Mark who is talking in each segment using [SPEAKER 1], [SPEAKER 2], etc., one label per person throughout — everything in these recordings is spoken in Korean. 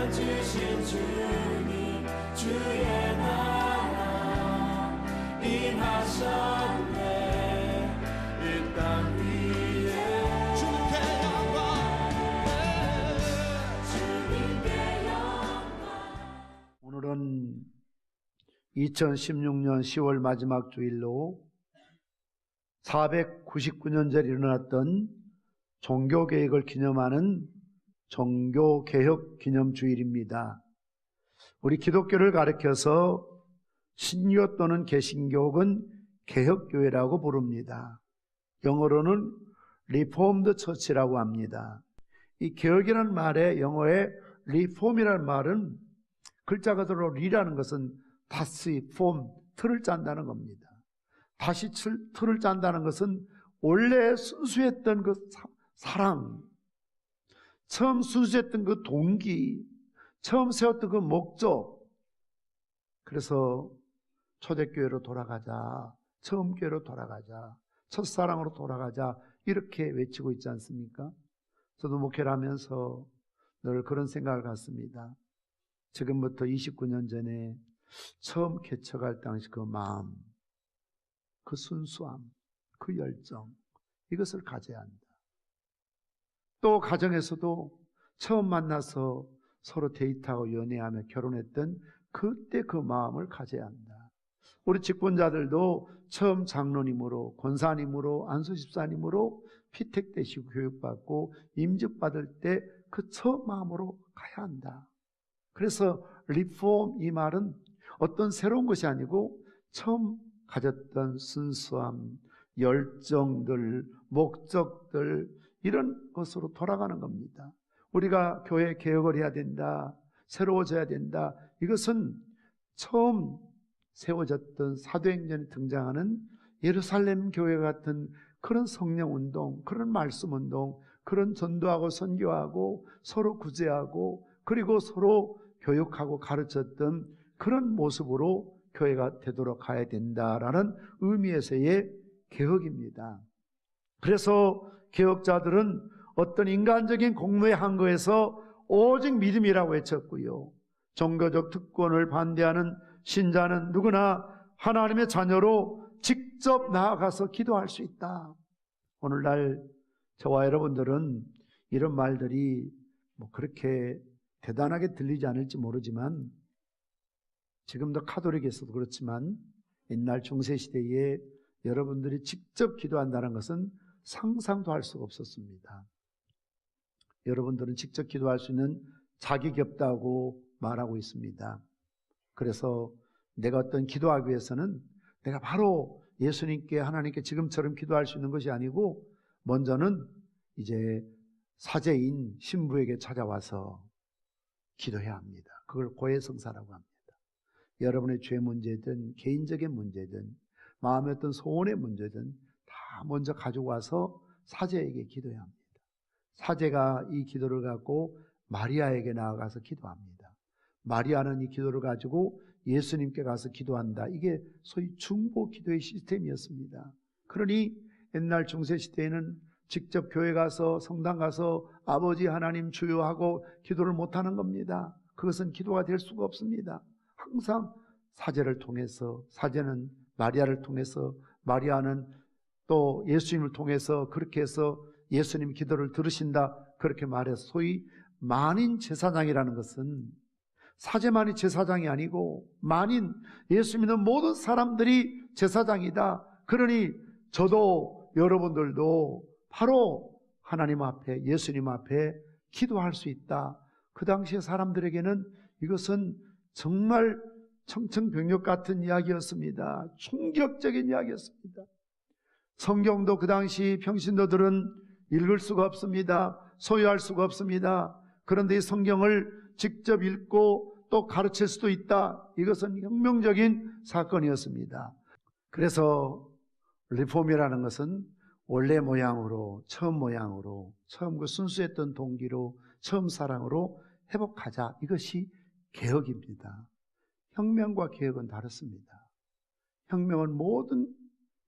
[SPEAKER 1] 주신 주님 주의 나라 임하셨네. 이 땅 위에 주님께 영광.
[SPEAKER 2] 오늘은 2016년 10월 마지막 주일로 499년째에 일어났던 종교개혁을 기념하는 종교개혁 기념주일입니다. 우리 기독교를 가리켜서 신교 또는 개신교는 개혁교회라고 부릅니다. 영어로는 Reformed Church라고 합니다. 이 개혁이라는 말에 영어의 Reform이라는 말은 글자 그대로 리라는 것은 다시 폼, 틀을 짠다는 겁니다. 다시 틀을 짠다는 것은 원래 순수했던 그 사랑, 처음 순수했던 그 동기, 처음 세웠던 그 목적. 그래서 초대교회로 돌아가자, 처음 교회로 돌아가자, 첫사랑으로 돌아가자, 이렇게 외치고 있지 않습니까? 저도 목회를 하면서 늘 그런 생각을 갖습니다. 지금부터 29년 전에 처음 개척할 당시 그 마음, 그 순수함, 그 열정, 이것을 가져야 한다. 또 가정에서도 처음 만나서 서로 데이트하고 연애하며 결혼했던 그때 그 마음을 가져야 한다. 우리 직분자들도 처음 장로님으로, 권사님으로, 안수집사님으로 피택되시고 교육받고 임직받을 때 그 처음 마음으로 가야 한다. 그래서 리폼, 이 말은 어떤 새로운 것이 아니고 처음 가졌던 순수함, 열정들, 목적들, 이런 것으로 돌아가는 겁니다. 우리가 교회 개혁을 해야 된다, 새로워져야 된다, 이것은 처음 세워졌던 사도행전에 등장하는 예루살렘 교회 같은 그런 성령운동, 그런 말씀운동, 그런 전도하고 선교하고 서로 구제하고 그리고 서로 교육하고 가르쳤던 그런 모습으로 교회가 되도록 가야 된다라는 의미에서의 개혁입니다. 그래서 개혁자들은 어떤 인간적인 공로에 한거에서 오직 믿음이라고 외쳤고요. 종교적 특권을 반대하는 신자는 누구나 하나님의 자녀로 직접 나아가서 기도할 수 있다. 오늘날 저와 여러분들은 이런 말들이 그렇게 대단하게 들리지 않을지 모르지만 지금도 카톨릭에서도 그렇지만 옛날 중세시대에 여러분들이 직접 기도한다는 것은 상상도 할 수가 없었습니다. 여러분들은 직접 기도할 수 있는 자격이 없다고 말하고 있습니다. 그래서 내가 어떤 기도하기 위해서는 내가 바로 예수님께 하나님께 지금처럼 기도할 수 있는 것이 아니고 먼저는 이제 사제인 신부에게 찾아와서 기도해야 합니다. 그걸 고해성사라고 합니다. 여러분의 죄 문제든 개인적인 문제든 마음의 어떤 소원의 문제든 다 먼저 가지고 와서 사제에게 기도해야 합니다. 사제가 이 기도를 갖고 마리아에게 나아가서 기도합니다. 마리아는 이 기도를 가지고 예수님께 가서 기도한다. 이게 소위 중보 기도의 시스템이었습니다. 그러니 옛날 중세시대에는 직접 교회 가서 성당 가서 아버지 하나님 주여 하고 기도를 못하는 겁니다. 그것은 기도가 될 수가 없습니다. 항상 사제를 통해서, 사제는 마리아를 통해서, 마리아는 또 예수님을 통해서 그렇게 해서 예수님 기도를 들으신다, 그렇게 말해서 소위 만인 제사장이라는 것은 사제만이 제사장이 아니고 만인, 예수 믿는 모든 사람들이 제사장이다. 그러니 저도 여러분들도 바로 하나님 앞에, 예수님 앞에 기도할 수 있다. 그 당시에 사람들에게는 이것은 정말 청천벽력 같은 이야기였습니다. 충격적인 이야기였습니다. 성경도 그 당시 평신도들은 읽을 수가 없습니다. 소유할 수가 없습니다. 그런데 이 성경을 직접 읽고 또 가르칠 수도 있다. 이것은 혁명적인 사건이었습니다. 그래서 리폼이라는 것은 원래 모양으로, 처음 그 순수했던 동기로, 처음 사랑으로 회복하자. 이것이 개혁입니다. 혁명과 개혁은 다릅니다. 혁명은 모든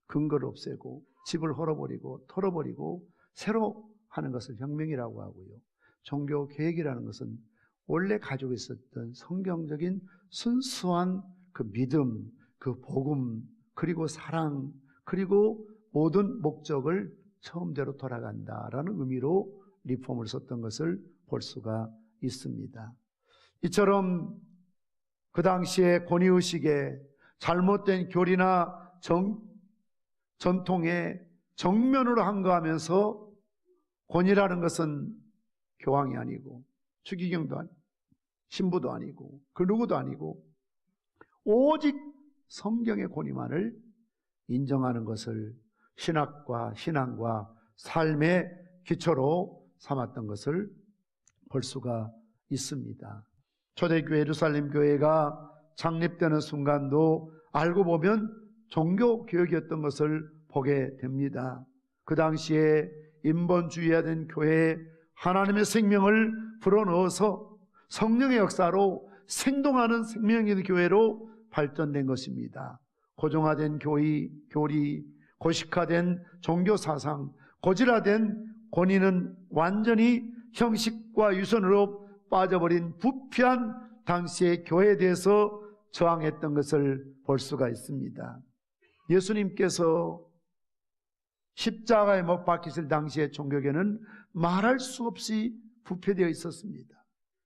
[SPEAKER 2] 근거를 없애고 집을 헐어버리고 털어버리고 새로 하는 것을 혁명이라고 하고요. 종교 개혁이라는 것은 원래 가지고 있었던 성경적인 순수한 그 믿음, 그 복음, 그리고 사랑, 그리고 모든 목적을 처음대로 돌아간다라는 의미로 리폼을 썼던 것을 볼 수가 있습니다. 이처럼 그 당시에 권위의식에 잘못된 교리나 전통에 정면으로 항거하면서 권위라는 것은 교황이 아니고 추기경도 아니고 신부도 아니고 그 누구도 아니고 오직 성경의 권위만을 인정하는 것을 신학과 신앙과 삶의 기초로 삼았던 것을 볼 수가 있습니다. 초대교회 예루살렘 교회가 창립되는 순간도 알고 보면 종교개혁이었던 것을 보게 됩니다. 그 당시에 인본주의화된 교회에 하나님의 생명을 불어넣어서 성령의 역사로 생동하는 생명 있는 교회로 발전된 것입니다. 고정화된 교리, 고식화된 종교사상, 고질화된 권위는 완전히 형식과 유선으로 빠져버린 부패한 당시의 교회에 대해서 저항했던 것을 볼 수가 있습니다. 예수님께서 십자가에 못 박히실 당시의 종교계는 말할 수 없이 부패되어 있었습니다.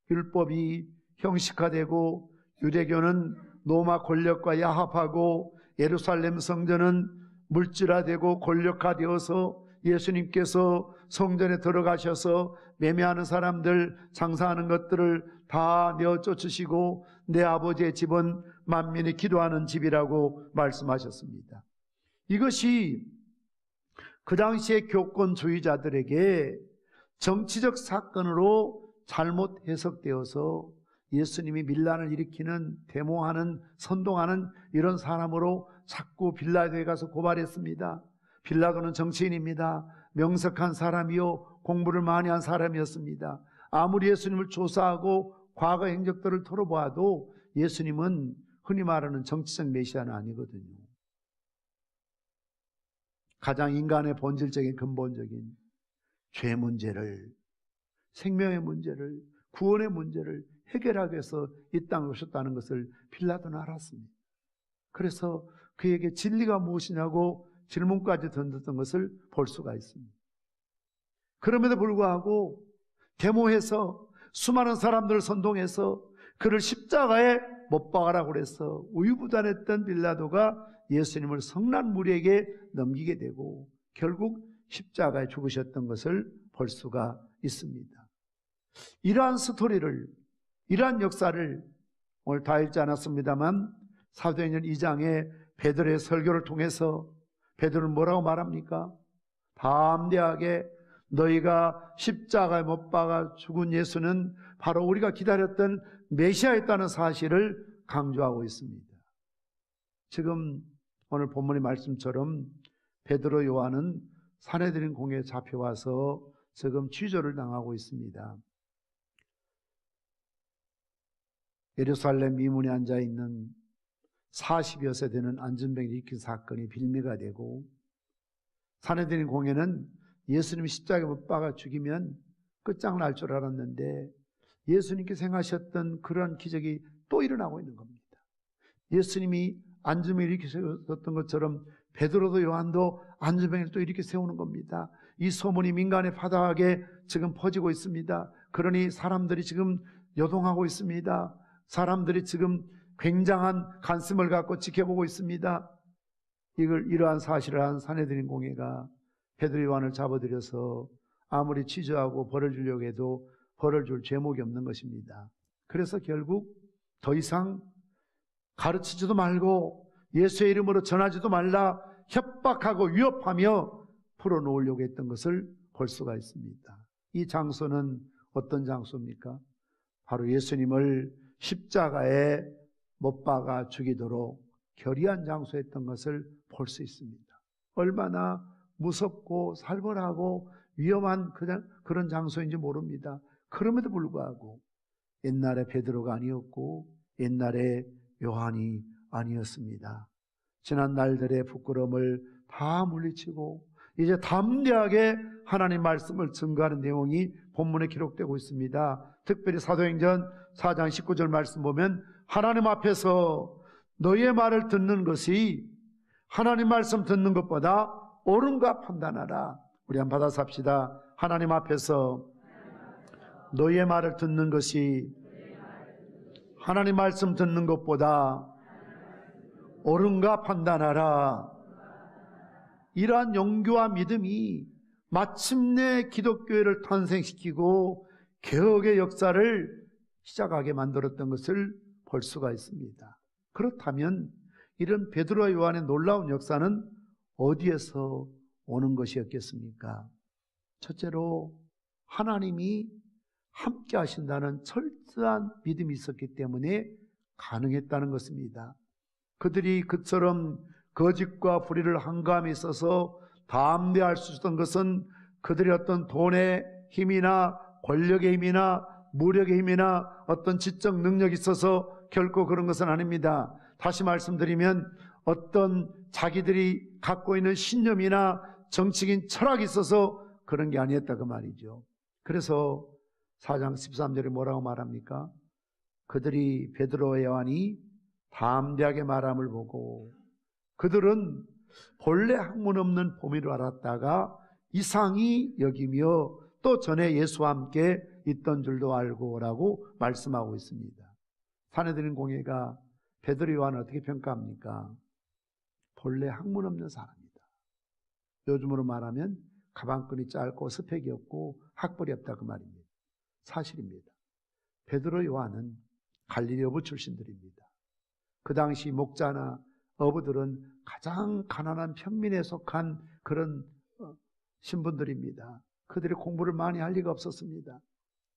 [SPEAKER 2] 율법이 형식화되고 유대교는 로마 권력과 야합하고 예루살렘 성전은 물질화되고 권력화되어서 예수님께서 성전에 들어가셔서 매매하는 사람들, 장사하는 것들을 다 내어 쫓으시고 내 아버지의 집은 만민이 기도하는 집이라고 말씀하셨습니다. 이것이 그 당시의 교권주의자들에게 정치적 사건으로 잘못 해석되어서 예수님이 밀란을 일으키는, 데모하는, 선동하는 이런 사람으로 자꾸 빌라도에 가서 고발했습니다. 빌라도는 정치인입니다. 명석한 사람이요, 공부를 많이 한 사람이었습니다. 아무리 예수님을 조사하고 과거 행적들을 털어보아도 예수님은 흔히 말하는 정치적 메시아는 아니거든요. 가장 인간의 본질적인 근본적인 죄 문제를, 생명의 문제를, 구원의 문제를 해결하기 위해서 이 땅에 오셨다는 것을 빌라도는 알았습니다. 그래서 그에게 진리가 무엇이냐고 질문까지 던졌던 것을 볼 수가 있습니다. 그럼에도 불구하고 데모해서 수많은 사람들을 선동해서 그를 십자가에 못 박아라고 그래서 우유부단했던 빌라도가 예수님을 성난무리에게 넘기게 되고 결국 십자가에 죽으셨던 것을 볼 수가 있습니다. 이러한 스토리를, 이러한 역사를 오늘 다 읽지 않았습니다만 사도행전 2장에 베드로의 설교를 통해서 베드로는 뭐라고 말합니까? 담대하게 너희가 십자가에 못 박아 죽은 예수는 바로 우리가 기다렸던 메시아였다는 사실을 강조하고 있습니다. 지금 오늘 본문의 말씀처럼 베드로 요한은 산헤드린 공회에 잡혀와서 지금 취조를 당하고 있습니다. 예루살렘 미문에 앉아있는 40여 세 되는 안전병을 일으킨 사건이 빌미가 되고 산헤드린 공회는 예수님이 십자가에 못 박아 죽이면 끝장날 줄 알았는데 예수님께서 행하셨던 그런 기적이 또 일어나고 있는 겁니다. 예수님이 안전병을 일으키셨던 것처럼 베드로도 요한도 안전병을 또 이렇게 세우는 겁니다. 이 소문이 민간에 파다하게 지금 퍼지고 있습니다. 그러니 사람들이 지금 요동하고 있습니다. 사람들이 지금 굉장한 관심을 갖고 지켜보고 있습니다. 이러한 사실을 한 산헤드린 공회가 베드로 요한을 잡아들여서 아무리 취조하고 벌을 주려고 해도 벌을 줄 제목이 없는 것입니다. 그래서 결국 더 이상 가르치지도 말고 예수의 이름으로 전하지도 말라 협박하고 위협하며 풀어놓으려고 했던 것을 볼 수가 있습니다. 이 장소는 어떤 장소입니까? 바로 예수님을 십자가에 못 박아 죽이도록 결의한 장소였던 것을 볼 수 있습니다. 얼마나 무섭고 살벌하고 위험한 그런 장소인지 모릅니다. 그럼에도 불구하고 옛날에 베드로가 아니었고 옛날에 요한이 아니었습니다. 지난 날들의 부끄러움을 다 물리치고 이제 담대하게 하나님 말씀을 증거하는 내용이 본문에 기록되고 있습니다. 특별히 사도행전 4장 19절 말씀 보면 하나님 앞에서 너희의 말을 듣는 것이 하나님 말씀 듣는 것보다 옳은가 판단하라. 우리 한번 받아서 합시다. 하나님 앞에서 너희의 말을 듣는 것이 하나님 말씀 듣는 것보다 옳은가 판단하라. 이러한 용기와 믿음이 마침내 기독교회를 탄생시키고 개혁의 역사를 시작하게 만들었던 것을 볼 수가 있습니다. 그렇다면 이런 베드로와 요한의 놀라운 역사는 어디에서 오는 것이었겠습니까? 첫째로 하나님이 함께 하신다는 철저한 믿음이 있었기 때문에 가능했다는 것입니다. 그들이 그처럼 거짓과 불의를 한가함에 있어서 담대할 수 있었던 것은 그들의 어떤 돈의 힘이나 권력의 힘이나 무력의 힘이나 어떤 지적 능력이 있어서 결코 그런 것은 아닙니다. 다시 말씀드리면 어떤 자기들이 갖고 있는 신념이나 정치적인 철학이 있어서 그런 게 아니었다 그 말이죠. 그래서 4장 13절에 뭐라고 말합니까? 그들이 베드로와 요한이 담대하게 말함을 보고 그들은 본래 학문 없는 범인을 알았다가 이상히 여기며 또 전에 예수와 함께 있던 줄도 알고 라고 말씀하고 있습니다. 사내들인 공회가 베드로 요한을 어떻게 평가합니까? 본래 학문 없는 사람이다. 요즘으로 말하면 가방끈이 짧고 스펙이 없고 학벌이 없다 그 말입니다. 사실입니다. 베드로 요한은 갈릴리 어부 출신들입니다. 그 당시 목자나 어부들은 가장 가난한 평민에 속한 그런 신분들입니다. 그들이 공부를 많이 할 리가 없었습니다.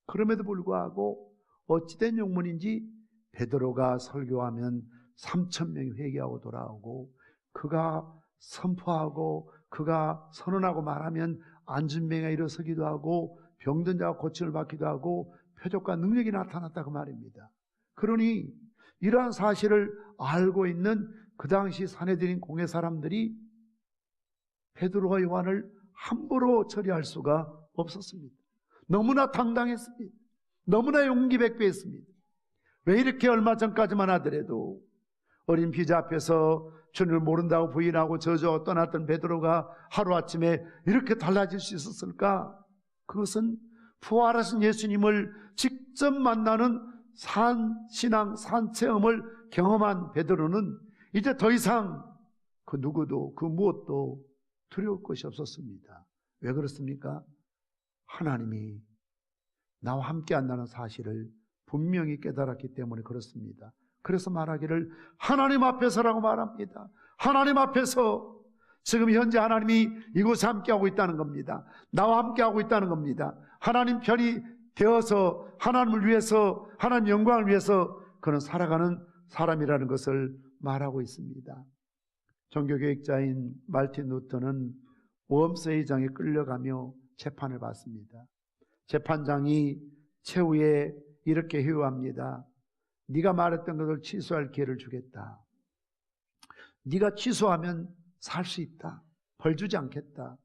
[SPEAKER 2] 그럼에도 불구하고 어찌된 용문인지 베드로가 설교하면 3,000명이 회개하고 돌아오고 그가 선포하고 그가 선언하고 말하면 안진병이가 일어서기도 하고 병든 자가 고침을 받기도 하고 표적과 능력이 나타났다 그 말입니다. 그러니 이러한 사실을 알고 있는 그 당시 사내들인 공회 사람들이 베드로와 요한을 함부로 처리할 수가 없었습니다. 너무나 당당했습니다. 너무나 용기백배했습니다. 왜 이렇게 얼마 전까지만 하더라도 어린 비자 앞에서 주님을 모른다고 부인하고 저주하고 떠났던 베드로가 하루아침에 이렇게 달라질 수 있었을까? 그것은 부활하신 예수님을 직접 만나는 산신앙, 산체험을 경험한 베드로는 이제 더 이상 그 누구도 그 무엇도 두려울 것이 없었습니다. 왜 그렇습니까? 하나님이 나와 함께 한다는 사실을 분명히 깨달았기 때문에 그렇습니다. 그래서 말하기를 하나님 앞에서라고 말합니다. 하나님 앞에서 지금 현재 하나님이 이곳에 함께하고 있다는 겁니다. 나와 함께하고 있다는 겁니다. 하나님 편이 되어서 하나님을 위해서 하나님 영광을 위해서 그는 살아가는 사람이라는 것을 말하고 있습니다. 종교개혁자인 말틴 루터는 웜세이장에 끌려가며 재판을 받습니다. 재판장이 최후에 이렇게 회유합니다. 네가 말했던 것을 취소할 기회를 주겠다. 네가 취소하면 살 수 있다. 벌 주지 않겠다.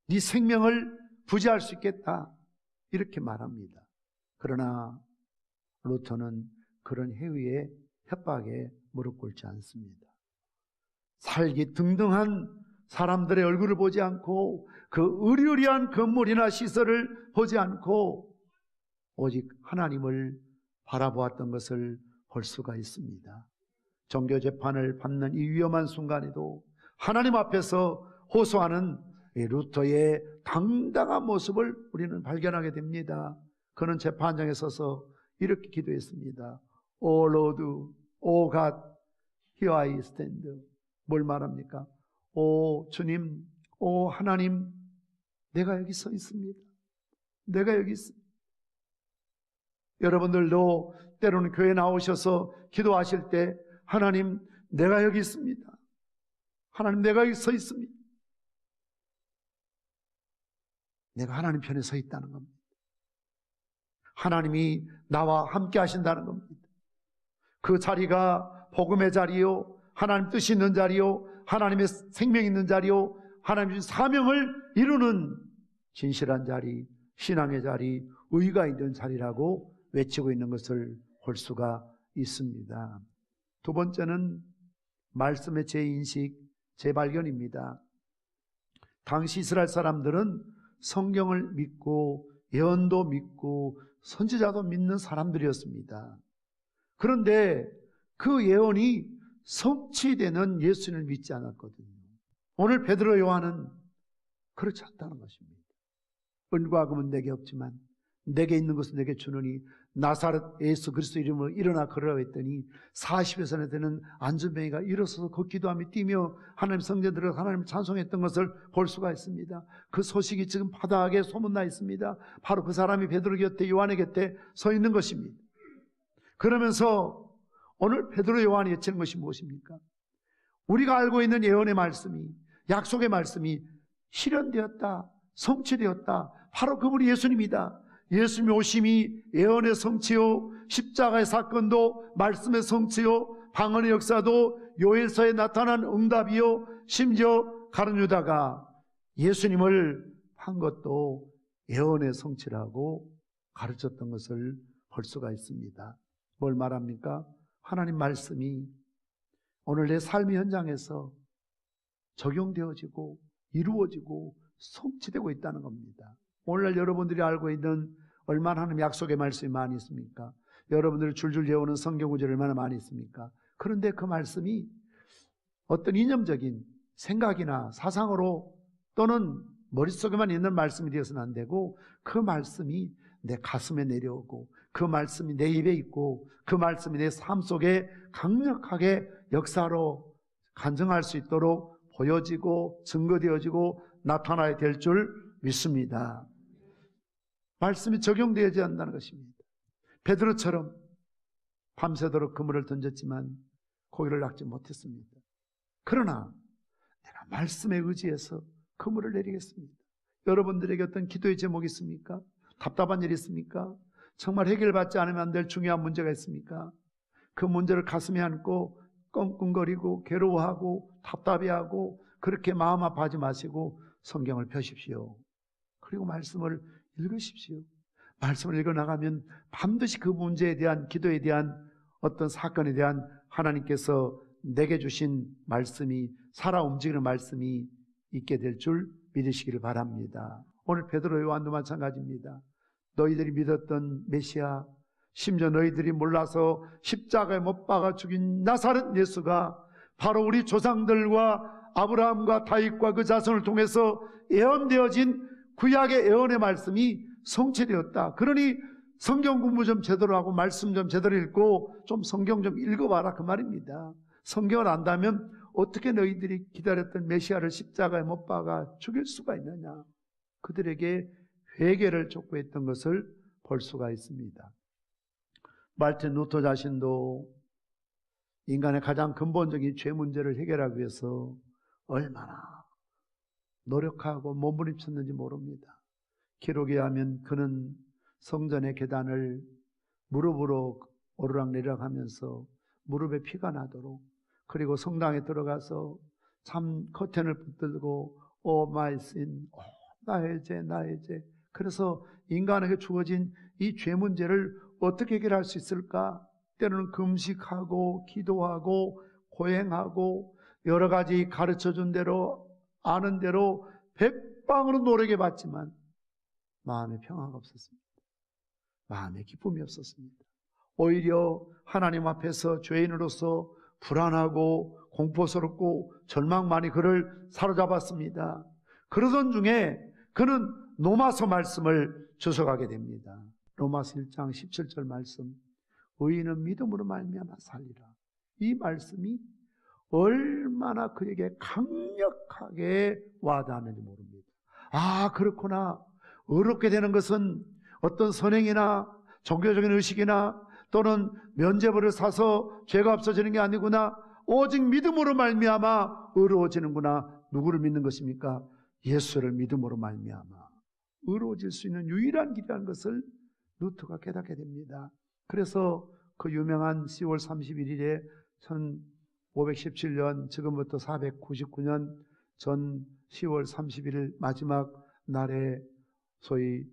[SPEAKER 2] 네 생명을 부지할 수 있겠다. 이렇게 말합니다. 그러나 루터는 그런 해위의 협박에 무릎 꿇지 않습니다. 살기 등등한 사람들의 얼굴을 보지 않고 그 의리의리한 건물이나 시설을 보지 않고 오직 하나님을 바라보았던 것을 볼 수가 있습니다. 종교재판을 받는 이 위험한 순간에도 하나님 앞에서 호소하는 이 루터의 당당한 모습을 우리는 발견하게 됩니다. 그는 재판장에 서서 이렇게 기도했습니다. O Lord, O God, here I stand. 뭘 말합니까? 오 주님, 오 하나님, 내가 여기 서 있습니다. 내가 여기 있습니다. 여러분들도 때로는 교회 나오셔서 기도하실 때 하나님, 내가 여기 있습니다. 하나님, 내가 여기 서 있습니다. 내가 하나님 편에 서 있다는 겁니다. 하나님이 나와 함께 하신다는 겁니다. 그 자리가 복음의 자리요, 하나님 뜻이 있는 자리요, 하나님의 생명이 있는 자리요, 하나님 주신 사명을 이루는 진실한 자리, 신앙의 자리, 의가 있는 자리라고 외치고 있는 것을 볼 수가 있습니다. 두 번째는 말씀의 재인식, 재발견입니다. 당시 이스라엘 사람들은 성경을 믿고 예언도 믿고 선지자도 믿는 사람들이었습니다. 그런데 그 예언이 성취되는 예수님을 믿지 않았거든요. 오늘 베드로 요한은 그렇지 않다는 것입니다. 은과 금은 내게 없지만 내게 있는 것은 내게 주노니 나사렛 예수 그리스도 이름으로 일어나 걸으라고 했더니 40여 살에 되는 안전뱅이가 일어서서 걷기도 하며 뛰며 하나님 성전에 들어가 하나님을 찬송했던 것을 볼 수가 있습니다. 그 소식이 지금 바다하게 소문나 있습니다. 바로 그 사람이 베드로 곁에 요한의 곁에 서 있는 것입니다. 그러면서 오늘 베드로 요한이 외치는 것이 무엇입니까? 우리가 알고 있는 예언의 말씀이, 약속의 말씀이 실현되었다, 성취되었다. 바로 그분이 예수님이다. 예수님의 오심이 예언의 성취요, 십자가의 사건도 말씀의 성취요, 방언의 역사도 요엘서에 나타난 응답이요, 심지어 가룟 유다가 예수님을 판 것도 예언의 성취라고 가르쳤던 것을 볼 수가 있습니다. 뭘 말합니까? 하나님 말씀이 오늘 내 삶의 현장에서 적용되어지고 이루어지고 성취되고 있다는 겁니다. 오늘날 여러분들이 알고 있는 얼마나 하나님 약속의 말씀이 많이 있습니까? 여러분들이 줄줄 외우는 성경 구절이 얼마나 많이 있습니까? 그런데 그 말씀이 어떤 이념적인 생각이나 사상으로 또는 머릿속에만 있는 말씀이 되어서는 안 되고 그 말씀이 내 가슴에 내려오고 그 말씀이 내 입에 있고 그 말씀이 내 삶 속에 강력하게 역사로 간증할 수 있도록 보여지고 증거되어지고 나타나야 될 줄 믿습니다. 말씀이 적용되어야지 한다는 것입니다. 베드로처럼 밤새도록 그물을 던졌지만 고기를 낚지 못했습니다. 그러나 내가 말씀에 의지해서 그물을 내리겠습니다. 여러분들에게 어떤 기도의 제목이 있습니까? 답답한 일이 있습니까? 정말 해결받지 않으면 안 될 중요한 문제가 있습니까? 그 문제를 가슴에 안고 끙끙거리고 괴로워하고 답답해하고 그렇게 마음 아파하지 마시고 성경을 펴십시오. 그리고 말씀을 읽으십시오. 말씀을 읽어나가면 반드시 그 문제에 대한 기도에 대한 어떤 사건에 대한 하나님께서 내게 주신 말씀이 살아 움직이는 말씀이 있게 될 줄 믿으시기를 바랍니다. 오늘 베드로 요한도 마찬가지입니다. 너희들이 믿었던 메시아, 심지어 너희들이 몰라서 십자가에 못 박아 죽인 나사렛 예수가 바로 우리 조상들과 아브라함과 다윗과 그 자손을 통해서 예언되어진 구약의 예언의 말씀이 성취되었다. 그러니 성경 공부 좀 제대로 하고 말씀 좀 제대로 읽고 좀 성경 좀 읽어봐라 그 말입니다. 성경을 안다면 어떻게 너희들이 기다렸던 메시아를 십자가에 못 박아 죽일 수가 있느냐. 그들에게 회개를 촉구했던 것을 볼 수가 있습니다. 말틴 루터 자신도 인간의 가장 근본적인 죄 문제를 해결하기 위해서 얼마나 노력하고 몸부림쳤는지 모릅니다. 기록에 하면 그는 성전의 계단을 무릎으로 오르락내리락 하면서 무릎에 피가 나도록, 그리고 성당에 들어가서 참 커튼을 붙들고 오 마이 신, 나의 죄, 나의 죄. 그래서 인간에게 주어진 이 죄 문제를 어떻게 해결할 수 있을까? 때로는 금식하고 기도하고 고행하고 여러 가지 가르쳐준 대로 아는 대로 백방으로 노력해봤지만 마음에 평화가 없었습니다. 마음에 기쁨이 없었습니다. 오히려 하나님 앞에서 죄인으로서 불안하고 공포스럽고 절망만이 그를 사로잡았습니다. 그러던 중에 그는 로마서 말씀을 주석하게 됩니다. 로마서 1장 17절 말씀, 의인은 믿음으로 말미암아 살리라. 이 말씀이 얼마나 그에게 강력하게 와닿았는지 모릅니다. 아, 그렇구나. 의롭게 되는 것은 어떤 선행이나 종교적인 의식이나 또는 면죄부를 사서 죄가 없어지는 게 아니구나. 오직 믿음으로 말미암아 의로워지는구나. 누구를 믿는 것입니까? 예수를 믿음으로 말미암아 의로워질 수 있는 유일한 길이라는 것을 루터가 깨닫게 됩니다. 그래서 그 유명한 10월 31일에 1517년, 지금부터 499년 전 10월 31일 마지막 날에 소위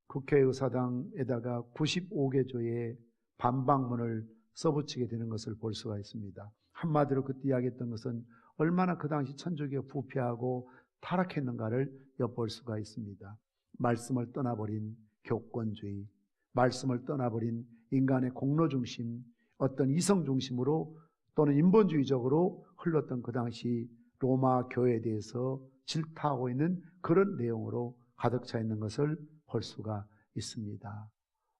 [SPEAKER 2] 국회의사당에다가 95개 조의 반박문을 써붙이게 되는 것을 볼 수가 있습니다. 한마디로 그때 이야기했던 것은 얼마나 그 당시 천주교가 부패하고 타락했는가를 엿볼 수가 있습니다. 말씀을 떠나버린 교권주의, 말씀을 떠나버린 인간의 공로중심, 어떤 이성중심으로 또는 인본주의적으로 흘렀던 그 당시 로마 교회에 대해서 질타하고 있는 그런 내용으로 가득 차 있는 것을 볼 수가 있습니다.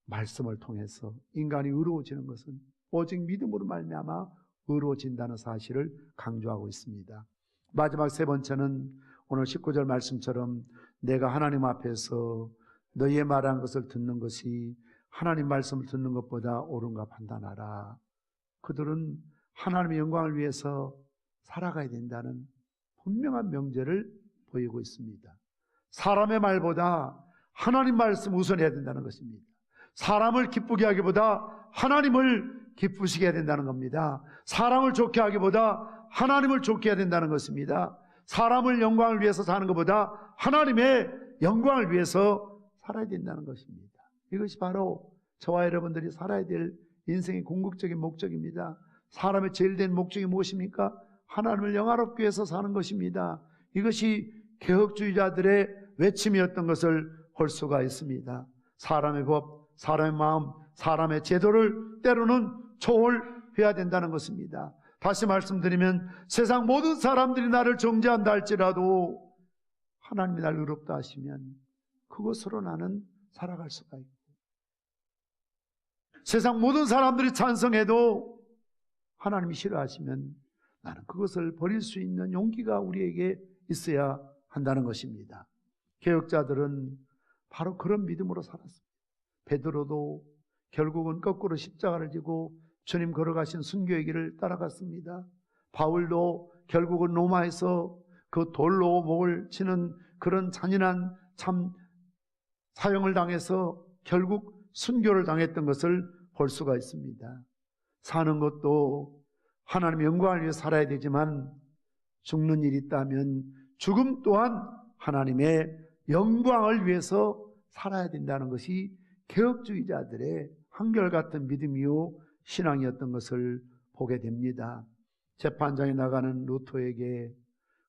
[SPEAKER 2] 말씀을 통해서 인간이 의로워지는 것은 오직 믿음으로 말미암아 의로워진다는 사실을 강조하고 있습니다. 마지막 세 번째는 오늘 19절 말씀처럼 내가 하나님 앞에서 너희의 말한 것을 듣는 것이 하나님 말씀을 듣는 것보다 옳은가 판단하라. 그들은 하나님의 영광을 위해서 살아가야 된다는 분명한 명제를 보이고 있습니다. 사람의 말보다 하나님 말씀 우선해야 된다는 것입니다. 사람을 기쁘게 하기보다 하나님을 기쁘시게 해야 된다는 겁니다. 사람을 좋게 하기보다 하나님을 좋게 해야 된다는 것입니다. 사람을 영광을 위해서 사는 것보다 하나님의 영광을 위해서 살아야 된다는 것입니다. 이것이 바로 저와 여러분들이 살아야 될 인생의 궁극적인 목적입니다. 사람의 제일 된 목적이 무엇입니까? 하나님을 영화롭게 해서 사는 것입니다. 이것이 개혁주의자들의 외침이었던 것을 볼 수가 있습니다. 사람의 법, 사람의 마음, 사람의 제도를 때로는 초월해야 된다는 것입니다. 다시 말씀드리면 세상 모든 사람들이 나를 정죄한다 할지라도 하나님이 나를 의롭다 하시면 그것으로 나는 살아갈 수가 있고, 세상 모든 사람들이 찬성해도 하나님이 싫어하시면 나는 그것을 버릴 수 있는 용기가 우리에게 있어야 한다는 것입니다. 개혁자들은 바로 그런 믿음으로 살았습니다. 베드로도 결국은 거꾸로 십자가를 지고 주님 걸어가신 순교의 길을 따라갔습니다. 바울도 결국은 로마에서 그 돌로 목을 치는 그런 잔인한 참 사형을 당해서 결국 순교를 당했던 것을 볼 수가 있습니다. 사는 것도 하나님의 영광을 위해 살아야 되지만 죽는 일이 있다면 죽음 또한 하나님의 영광을 위해서 살아야 된다는 것이 개혁주의자들의 한결같은 믿음이요 신앙이었던 것을 보게 됩니다. 재판장에 나가는 루터에게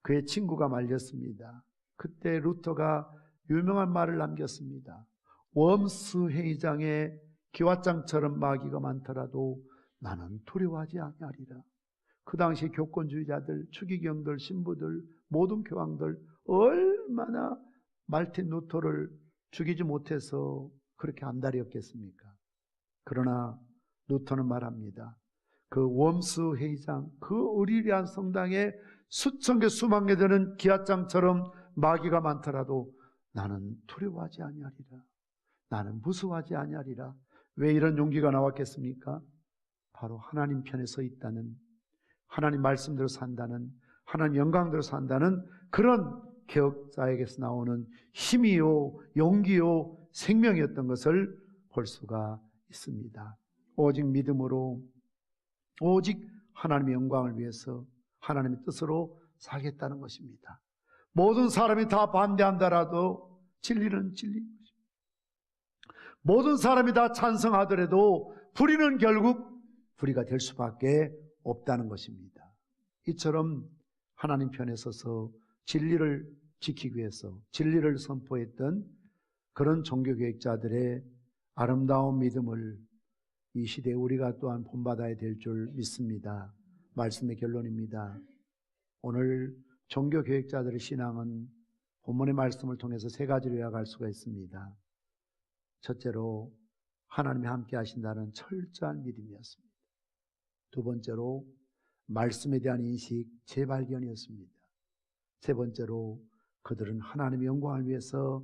[SPEAKER 2] 그의 친구가 말렸습니다. 그때 루터가 유명한 말을 남겼습니다. 웜스 회의장에 기왓장처럼 마귀가 많더라도 나는 두려워하지 아니하리라. 그 당시 교권주의자들, 추기경들, 신부들, 모든 교황들 얼마나 말틴 루터를 죽이지 못해서 그렇게 안달이었겠습니까? 그러나 루터는 말합니다. 그 웜스 회의장, 그 의리리한 성당에 수천 개 수만 개 되는 기앗장처럼 마귀가 많더라도 나는 두려워하지 아니하리라. 나는 무서워하지 아니하리라. 왜 이런 용기가 나왔겠습니까? 바로 하나님 편에 서 있다는, 하나님 말씀대로 산다는, 하나님 영광대로 산다는 그런 개혁자에게서 나오는 힘이요, 용기요, 생명이었던 것을 볼 수가 있습니다. 오직 믿음으로, 오직 하나님의 영광을 위해서 하나님의 뜻으로 살겠다는 것입니다. 모든 사람이 다 반대한다라도 진리는 진리인 것입니다. 모든 사람이 다 찬성하더라도 불의는 결국 불의가 될 수밖에 없다는 것입니다. 이처럼 하나님 편에 서서 진리를 지키기 위해서 진리를 선포했던 그런 종교개혁자들의 아름다운 믿음을 이 시대에 우리가 또한 본받아야 될 줄 믿습니다. 말씀의 결론입니다. 오늘 종교개혁자들의 신앙은 본문의 말씀을 통해서 세 가지로 요약할 수가 있습니다. 첫째로 하나님이 함께 하신다는 철저한 믿음이었습니다. 두 번째로 말씀에 대한 인식, 재발견이었습니다. 세 번째로 그들은 하나님의 영광을 위해서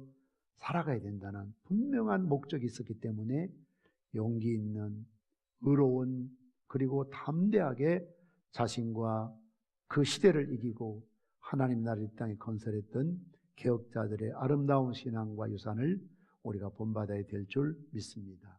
[SPEAKER 2] 살아가야 된다는 분명한 목적이 있었기 때문에 용기 있는, 의로운, 그리고 담대하게 자신과 그 시대를 이기고 하나님 나라를 이 땅에 건설했던 개혁자들의 아름다운 신앙과 유산을 우리가 본받아야 될 줄 믿습니다.